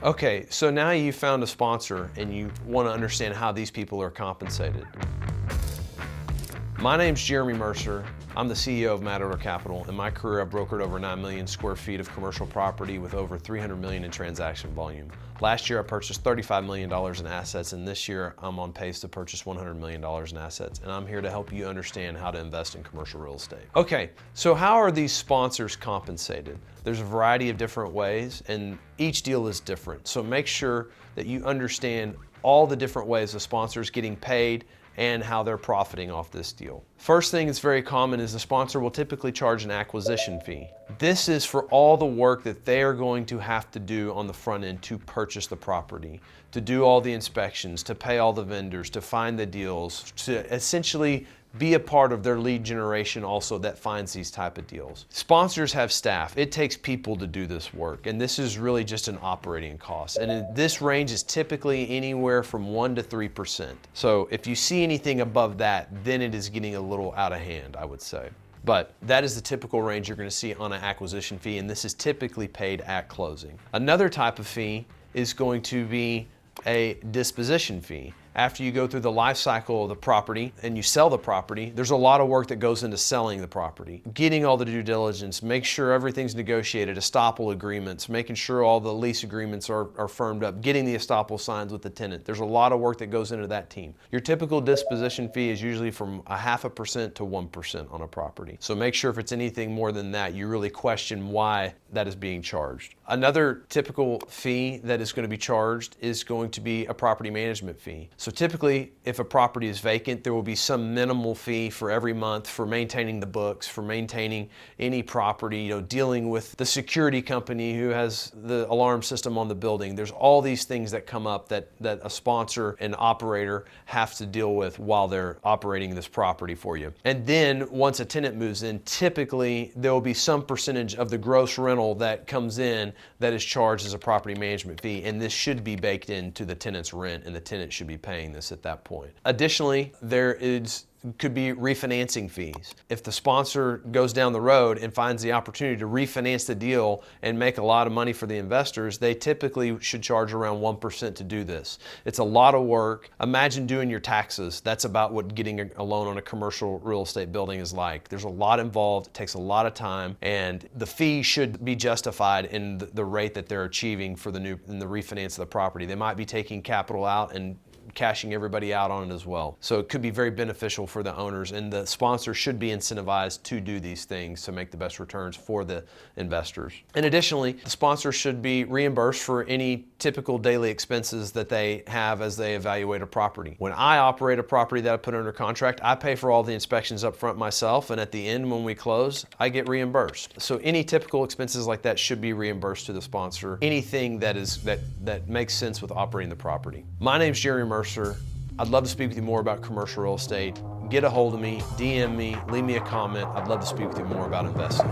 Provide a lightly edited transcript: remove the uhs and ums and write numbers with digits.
Okay, so now you found a sponsor and you want to understand how these people are compensated. My name's Jeremy Mercer. I'm the CEO of Matador Capital. In my career, I've brokered over 9 million square feet of commercial property with over 300 million in transaction volume. Last year, I purchased $35 million in assets, and this year, I'm on pace to purchase $100 million in assets, and I'm here to help you understand how to invest in commercial real estate. Okay, so how are these sponsors compensated? There's a variety of different ways, and each deal is different. So make sure that you understand all the different ways a sponsor is getting paid and how they're profiting off this deal. First thing that's very common is the sponsor will typically charge an acquisition fee. This is for all the work that they are going to have to do on the front end to purchase the property, to do all the inspections, to pay all the vendors, to find the deals, to essentially be a part of their lead generation also that finds these type of deals. Sponsors have staff. It takes people to do this work, and this is really just an operating cost. And this range is typically anywhere from 1% to 3%. So if you see anything above that, then it is getting a little out of hand, I would say. But that is the typical range you're going to see on an acquisition fee, and this is typically paid at closing. Another type of fee is going to be a disposition fee. After you go through the life cycle of the property and you sell the property, there's a lot of work that goes into selling the property. Getting all the due diligence, make sure everything's negotiated, estoppel agreements, making sure all the lease agreements are firmed up, getting the estoppel signs with the tenant. There's a lot of work that goes into that team. Your typical disposition fee is usually from 0.5% to 1% on a property. So make sure if it's anything more than that, you really question why that is being charged. Another typical fee that is going to be charged is going to be a property management fee. So typically, if a property is vacant, there will be some minimal fee for every month for maintaining the books, for maintaining any property, dealing with the security company who has the alarm system on the building. There's all these things that come up that a sponsor and operator have to deal with while they're operating this property for you. And then once a tenant moves in, typically there will be some percentage of the gross rental that comes in that is charged as a property management fee, and this should be baked into the tenant's rent, and the tenant should be paying this at that point. Additionally, could be refinancing fees. If the sponsor goes down the road and finds the opportunity to refinance the deal and make a lot of money for the investors, they typically should charge around 1% to do this. It's a lot of work. Imagine doing your taxes. That's about what getting a loan on a commercial real estate building is like. There's a lot involved, it takes a lot of time, and the fee should be justified in the rate that they're achieving for in the refinance of the property. They might be taking capital out and cashing everybody out on it as well. So it could be very beneficial for the owners, and the sponsor should be incentivized to do these things to make the best returns for the investors. And additionally, the sponsor should be reimbursed for any typical daily expenses that they have as they evaluate a property. When I operate a property that I put under contract, I pay for all the inspections up front myself, and at the end when we close, I get reimbursed. So any typical expenses like that should be reimbursed to the sponsor. Anything that makes sense with operating the property. My name's Jeremy Mercer. I'd love to speak with you more about commercial real estate. Get a hold of me, DM me, leave me a comment. I'd love to speak with you more about investing.